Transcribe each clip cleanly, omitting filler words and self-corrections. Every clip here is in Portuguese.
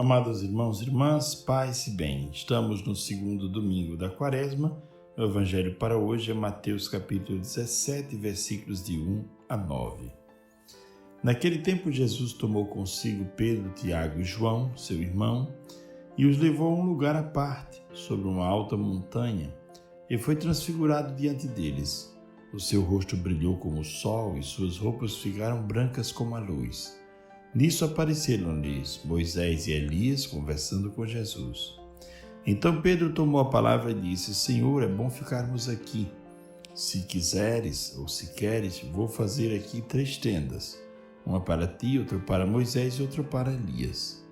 Amados irmãos e irmãs, paz e bem, estamos no segundo domingo da Quaresma. O Evangelho para hoje é Mateus capítulo 17, versículos de 1 a 9. Naquele tempo Jesus tomou consigo Pedro, Tiago e João, seu irmão, e os levou a um lugar à parte, sobre uma alta montanha, e foi transfigurado diante deles. O seu rosto brilhou como o sol e suas roupas ficaram brancas como a luz. Nisso apareceram-lhes Moisés e Elias conversando com Jesus. Então Pedro tomou a palavra e disse: Senhor, é bom ficarmos aqui. Se quiseres, ou se queres, vou fazer aqui 3 tendas, uma para ti, outra para Moisés e outra para Elias.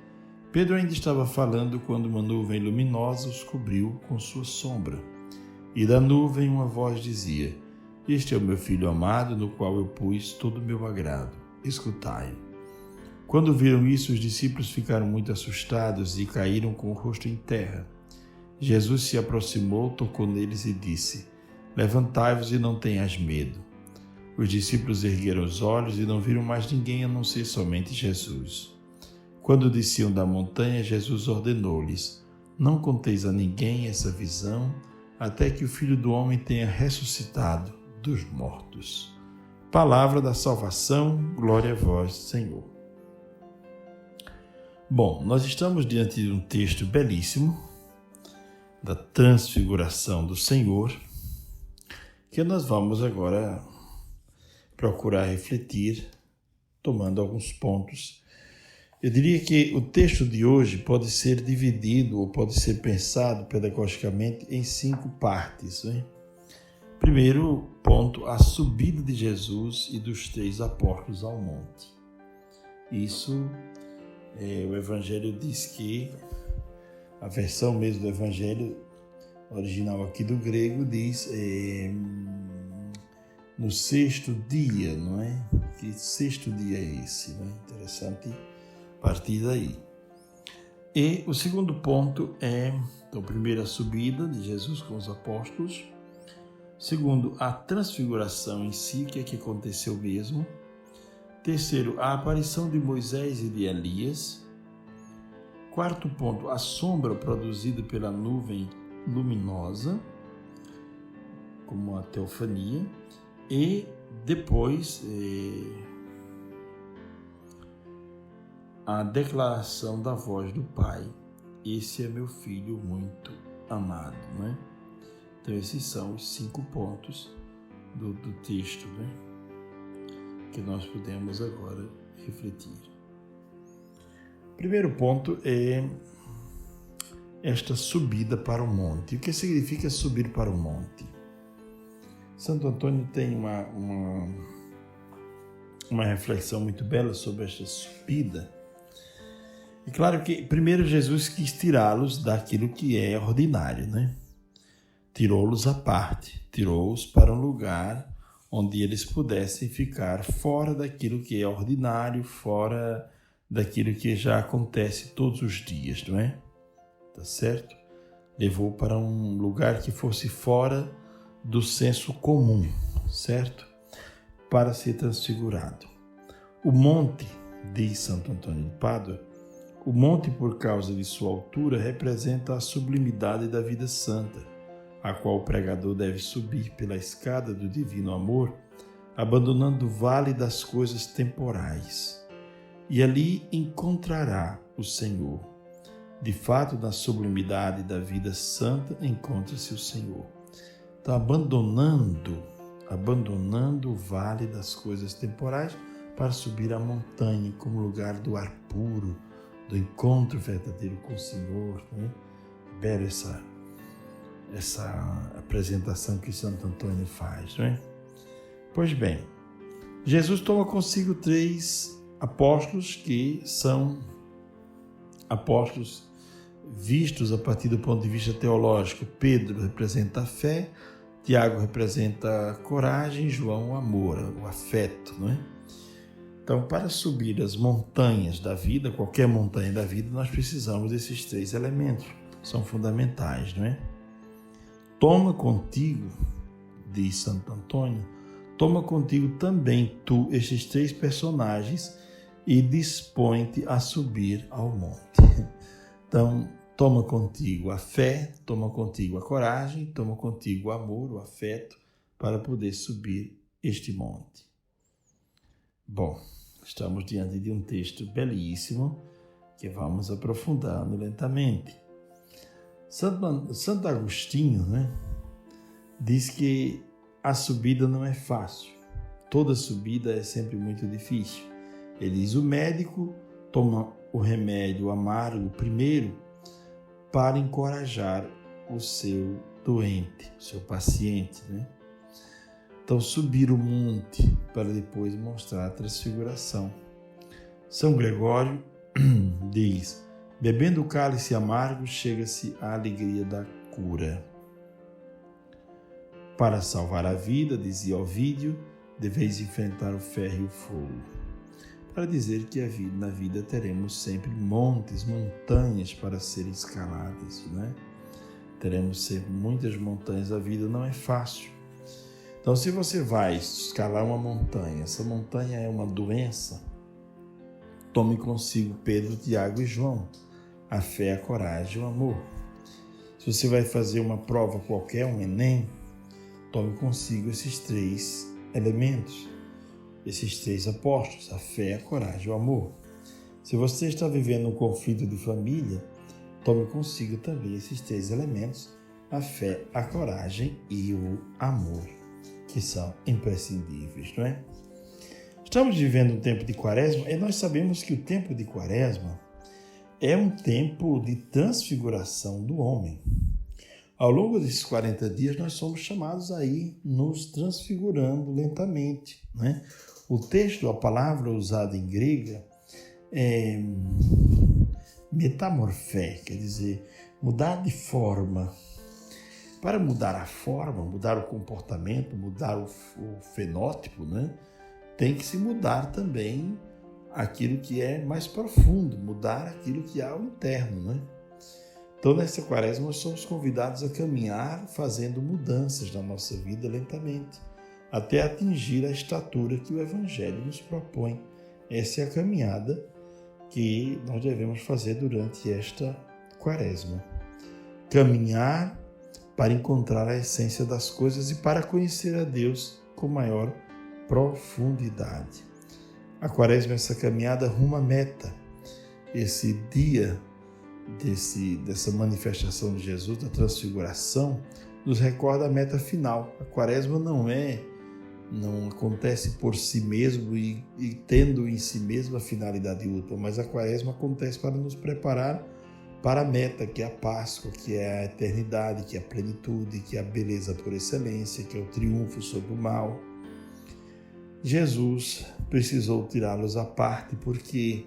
Pedro ainda estava falando quando uma nuvem luminosa os cobriu com sua sombra. E da nuvem uma voz dizia: Este é o meu filho amado, no qual eu pus todo o meu agrado. Escutai-o. Quando viram isso, os discípulos ficaram muito assustados e caíram com o rosto em terra. Jesus se aproximou, tocou neles e disse: Levantai-vos e não tenhais medo. Os discípulos ergueram os olhos e não viram mais ninguém a não ser somente Jesus. Quando desciam da montanha, Jesus ordenou-lhes: Não conteis a ninguém essa visão, até que o Filho do Homem tenha ressuscitado dos mortos. Palavra da salvação, glória a vós, Senhor. Bom, nós estamos diante de um texto belíssimo da transfiguração do Senhor, que nós vamos agora procurar refletir, tomando alguns pontos. Eu diria que o texto de hoje pode ser dividido ou pode ser pensado pedagogicamente em 5 partes. Primeiro ponto, a subida de Jesus e dos 3 apóstolos ao monte. Isso o Evangelho diz que, a versão mesmo do Evangelho original aqui do grego diz no 6º dia, não é? Que 6º dia é esse, né? Interessante partir daí. E o segundo ponto é, então, primeiro, a subida de Jesus com os apóstolos. Segundo, a transfiguração em si, que é que aconteceu mesmo. Terceiro, a aparição de Moisés e de Elias. Quarto ponto, a sombra produzida pela nuvem luminosa, como a teofania. E depois, a declaração da voz do Pai: Esse é meu filho muito amado. Né? Então, esses são os 5 pontos do texto, né? Que nós podemos agora refletir. O primeiro ponto é esta subida para o monte. O que significa subir para o monte? Santo Antônio tem uma reflexão muito bela sobre esta subida. E claro que primeiro Jesus quis tirá-los daquilo que é ordinário, né? Tirou-los à parte, tirou-os para um lugar onde eles pudessem ficar fora daquilo que é ordinário, fora daquilo que já acontece todos os dias, não é? Tá certo? Levou para um lugar que fosse fora do senso comum, certo? Para ser transfigurado. O monte, diz Santo Antônio de Pádua, o monte, por causa de sua altura, representa a sublimidade da vida santa, a qual o pregador deve subir pela escada do divino amor, abandonando o vale das coisas temporais. E ali encontrará o Senhor. De fato, na sublimidade da vida santa encontra-se o Senhor. Então, abandonando o vale das coisas temporais para subir a montanha como lugar do ar puro, do encontro verdadeiro com o Senhor. Né? Bela essa apresentação que Santo Antônio faz, não é? Pois bem, Jesus toma consigo 3 apóstolos que são apóstolos vistos a partir do ponto de vista teológico. Pedro representa a fé, Tiago representa a coragem, João o amor, o afeto, não é? Então, para subir as montanhas da vida, qualquer montanha da vida, nós precisamos desses 3 elementos, são fundamentais, não é? Toma contigo, diz Santo Antônio, toma contigo também tu estes 3 personagens e dispõe-te a subir ao monte. Então, toma contigo a fé, toma contigo a coragem, toma contigo o amor, o afeto, para poder subir este monte. Bom, estamos diante de um texto belíssimo que vamos aprofundando lentamente. Santo Agostinho, diz que a subida não é fácil. Toda subida é sempre muito difícil. Ele diz: o médico toma o remédio amargo primeiro para encorajar o seu doente, o seu paciente, Então, subir o monte para depois mostrar a transfiguração. São Gregório diz: bebendo o cálice amargo, chega-se à alegria da cura. Para salvar a vida, dizia Ovídio, deveis enfrentar o ferro e o fogo. Para dizer que na vida teremos sempre montes, montanhas para serem escaladas, Teremos sempre muitas montanhas, a vida não é fácil. Então, se você vai escalar uma montanha, essa montanha é uma doença, tome consigo Pedro, Tiago e João, a fé, a coragem e o amor. Se você vai fazer uma prova qualquer, um Enem, tome consigo esses 3 elementos, esses 3 apóstolos, a fé, a coragem e o amor. Se você está vivendo um conflito de família, tome consigo também esses 3 elementos, a fé, a coragem e o amor, que são imprescindíveis, Estamos vivendo um tempo de Quaresma e nós sabemos que o tempo de Quaresma é um tempo de transfiguração do homem. Ao longo desses 40 dias, nós somos chamados a ir nos transfigurando lentamente, O texto, a palavra usada em grega é metamorfé, quer dizer, mudar de forma. Para mudar a forma, mudar o comportamento, mudar o fenótipo, tem que se mudar também aquilo que é mais profundo, mudar aquilo que há ao interno, Então, nessa Quaresma, nós somos convidados a caminhar fazendo mudanças na nossa vida lentamente, até atingir a estatura que o Evangelho nos propõe. Essa é a caminhada que nós devemos fazer durante esta Quaresma. Caminhar para encontrar a essência das coisas e para conhecer a Deus com maior profundidade. A Quaresma é essa caminhada rumo à meta, esse dia dessa manifestação de Jesus, da transfiguração, nos recorda a meta final. A Quaresma não acontece por si mesmo e tendo em si mesmo a finalidade última, mas a Quaresma acontece para nos preparar para a meta, que é a Páscoa, que é a eternidade, que é a plenitude, que é a beleza por excelência, que é o triunfo sobre o mal. Jesus precisou tirá-los à parte porque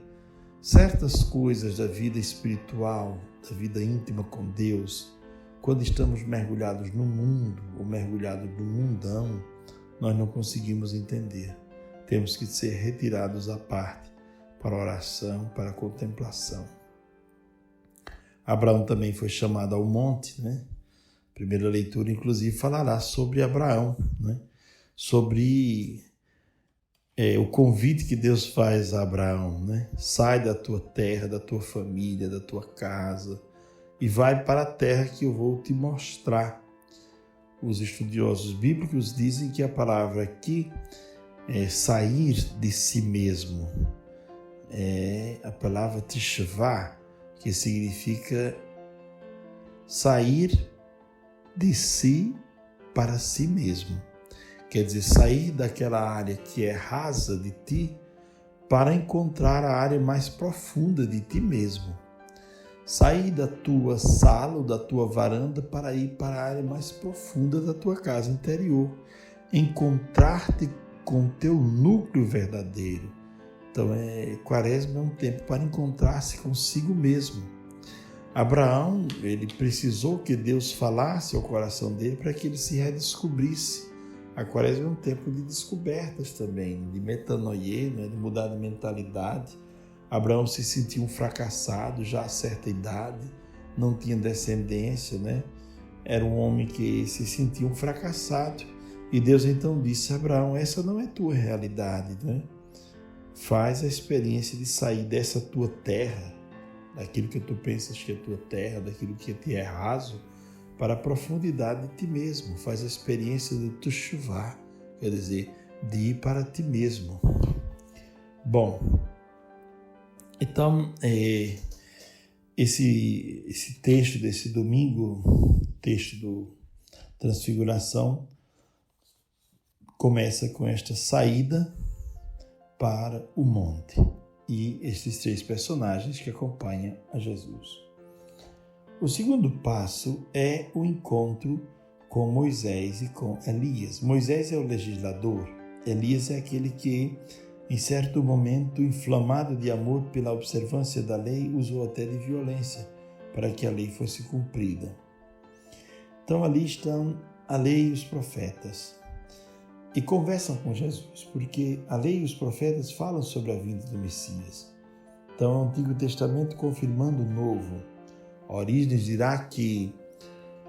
certas coisas da vida espiritual, da vida íntima com Deus, quando estamos mergulhados no mundo ou mergulhados no mundão, nós não conseguimos entender. Temos que ser retirados à parte para a oração, para a contemplação. Abraão também foi chamado ao monte, A primeira leitura, inclusive, falará sobre Abraão, Sobre o convite que Deus faz a Abraão, Sai da tua terra, da tua família, da tua casa e vai para a terra que eu vou te mostrar. Os estudiosos bíblicos dizem que a palavra aqui é sair de si mesmo. É a palavra tishvá, que significa sair de si para si mesmo. Quer dizer, sair daquela área que é rasa de ti para encontrar a área mais profunda de ti mesmo. Sair da tua sala ou da tua varanda para ir para a área mais profunda da tua casa interior. Encontrar-te com o teu núcleo verdadeiro. Então, Quaresma é um tempo para encontrar-se consigo mesmo. Abraão, ele precisou que Deus falasse ao coração dele para que ele se redescobrisse. A Quaresma é um tempo de descobertas também, de metanoia, de mudar de mentalidade. Abraão se sentia um fracassado já a certa idade, não tinha descendência, Era um homem que se sentia um fracassado. E Deus então disse: Abraão, essa não é tua realidade, Faz a experiência de sair dessa tua terra, daquilo que tu pensas que é tua terra, daquilo que te é raso, para a profundidade de ti mesmo. Faz a experiência de Teshuvah, quer dizer, de ir para ti mesmo. Bom, então, esse texto desse domingo, texto do Transfiguração, começa com esta saída para o monte e estes 3 personagens que acompanham a Jesus. O segundo passo é o encontro com Moisés e com Elias. Moisés é o legislador, Elias é aquele que, em certo momento, inflamado de amor pela observância da lei, usou até de violência para que a lei fosse cumprida. Então ali estão a lei e os profetas e conversam com Jesus, porque a lei e os profetas falam sobre a vinda do Messias. Então o Antigo Testamento confirmando o Novo. Orígenes dirá que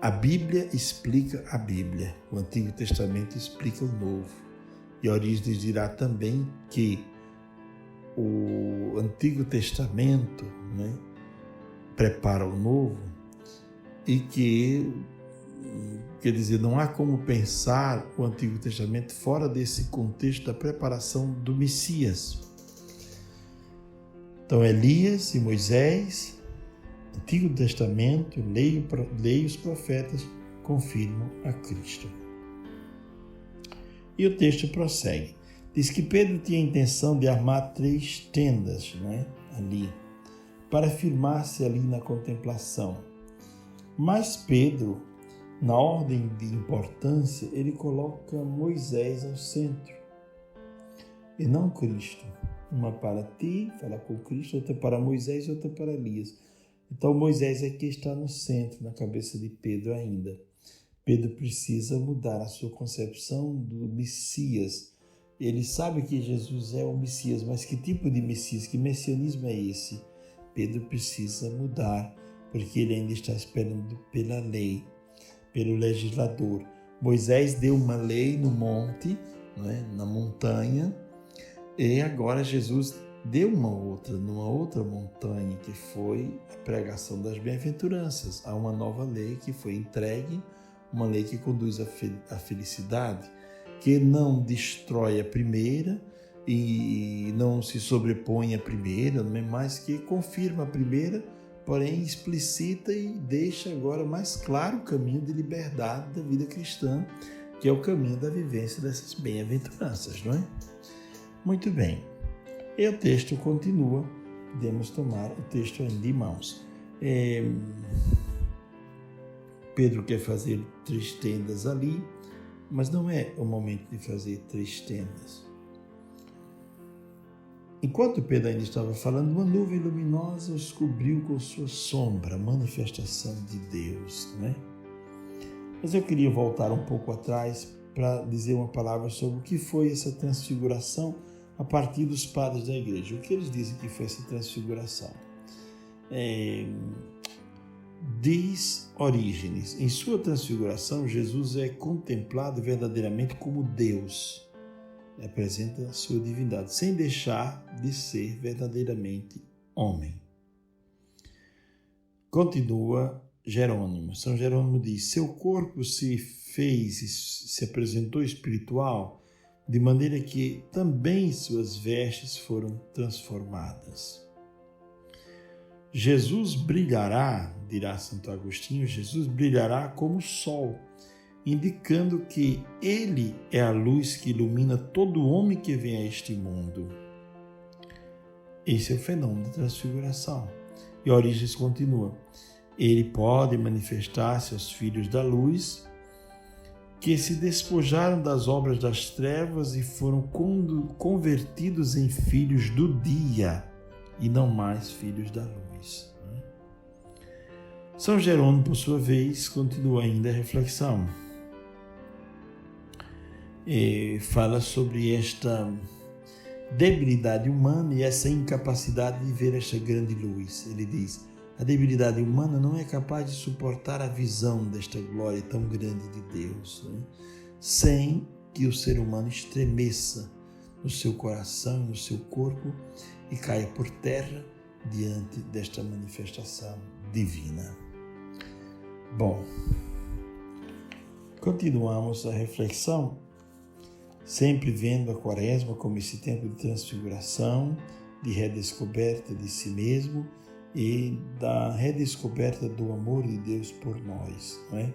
a Bíblia explica a Bíblia, o Antigo Testamento explica o Novo. E Orígenes dirá também que o Antigo Testamento, prepara o Novo e que, quer dizer, não há como pensar o Antigo Testamento fora desse contexto da preparação do Messias. Então, Elias e Moisés, Antigo Testamento, lei e os profetas confirmam a Cristo. E o texto prossegue. Diz que Pedro tinha a intenção de armar 3 tendas, ali, para firmar-se ali na contemplação. Mas Pedro, na ordem de importância, ele coloca Moisés ao centro e não Cristo. Uma para ti, fala com Cristo, outra para Moisés e outra para Elias. Então Moisés é que está no centro, na cabeça de Pedro ainda. Pedro precisa mudar a sua concepção do Messias. Ele sabe que Jesus é o Messias, mas que tipo de Messias, que messianismo é esse? Pedro precisa mudar, porque ele ainda está esperando pela lei, pelo legislador. Moisés deu uma lei no monte, na montanha, e agora Jesus deu numa outra montanha, que foi a pregação das bem-aventuranças. Há uma nova lei que foi entregue, uma lei que conduz à felicidade, que não destrói a primeira e não se sobrepõe à primeira, mas que confirma a primeira, porém explicita e deixa agora mais claro o caminho de liberdade da vida cristã, que é o caminho da vivência dessas bem-aventuranças, não é? Muito bem. E o texto continua, podemos tomar o texto ainda em mãos. Pedro quer fazer 3 tendas ali, mas não é o momento de fazer 3 tendas. Enquanto Pedro ainda estava falando, uma nuvem luminosa os cobriu com sua sombra, a manifestação de Deus, Mas eu queria voltar um pouco atrás para dizer uma palavra sobre o que foi essa transfiguração a partir dos padres da igreja. O que eles dizem que foi essa transfiguração? Diz Orígenes, em sua transfiguração, Jesus é contemplado verdadeiramente como Deus. Apresenta a sua divindade, sem deixar de ser verdadeiramente homem. Continua Jerônimo. São Jerônimo diz, seu corpo se apresentou espiritual, de maneira que também suas vestes foram transformadas. Jesus brilhará, dirá Santo Agostinho, Jesus brilhará como o sol, indicando que ele é a luz que ilumina todo homem que vem a este mundo. Esse é o fenômeno da transfiguração. E Orígenes continua, ele pode manifestar-se aos filhos da luz, que se despojaram das obras das trevas e foram convertidos em filhos do dia, e não mais filhos da luz. São Jerônimo, por sua vez, continua ainda a reflexão. E fala sobre esta debilidade humana e essa incapacidade de ver esta grande luz. Ele diz, a debilidade humana não é capaz de suportar a visão desta glória tão grande de Deus, sem que o ser humano estremeça no seu coração, no seu corpo, e caia por terra diante desta manifestação divina. Bom, continuamos a reflexão, sempre vendo a Quaresma como esse tempo de transfiguração, de redescoberta de si mesmo e da redescoberta do amor de Deus por nós, não é?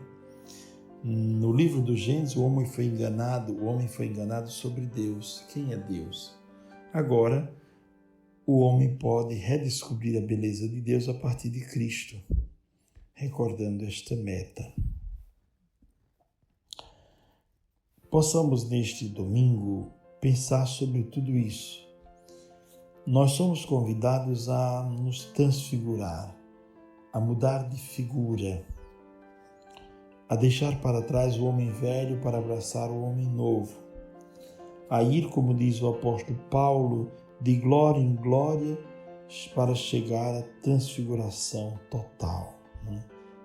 No livro do Gênesis, o homem foi enganado sobre Deus. Quem é Deus? Agora, o homem pode redescobrir a beleza de Deus a partir de Cristo, recordando esta meta. Possamos neste domingo pensar sobre tudo isso. Nós somos convidados a nos transfigurar, a mudar de figura, a deixar para trás o homem velho para abraçar o homem novo, a ir, como diz o apóstolo Paulo, de glória em glória para chegar à transfiguração total.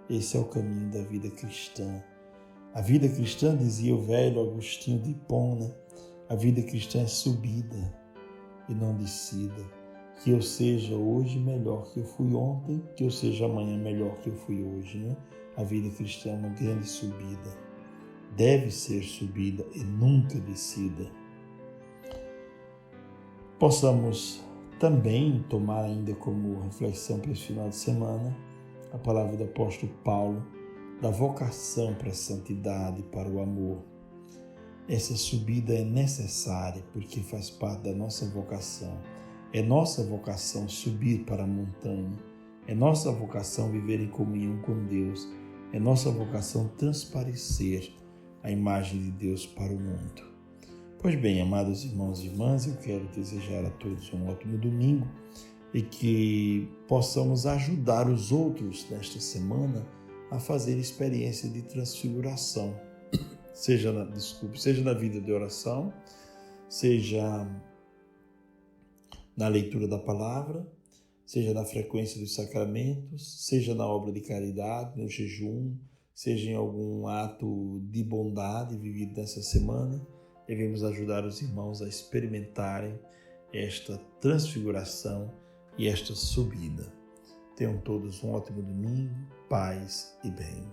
Esse é o caminho da vida cristã. A vida cristã, dizia o velho Agostinho de Hipona, a vida cristã é subida e não descida. Que eu seja hoje melhor que eu fui ontem, que eu seja amanhã melhor que eu fui hoje. A vida cristã é uma grande subida. Deve ser subida e nunca descida. Possamos também tomar ainda como reflexão para esse final de semana a palavra do apóstolo Paulo, da vocação para a santidade, para o amor. Essa subida é necessária porque faz parte da nossa vocação. É nossa vocação subir para a montanha. É nossa vocação viver em comunhão com Deus. É nossa vocação transparecer a imagem de Deus para o mundo. Pois bem, amados irmãos e irmãs, eu quero desejar a todos um ótimo domingo e que possamos ajudar os outros nesta semana a fazer experiência de transfiguração. Seja na vida de oração, seja na leitura da palavra, seja na frequência dos sacramentos, seja na obra de caridade, no jejum, seja em algum ato de bondade vivido nessa semana. Devemos ajudar os irmãos a experimentarem esta transfiguração e esta subida. Tenham todos um ótimo domingo, paz e bem.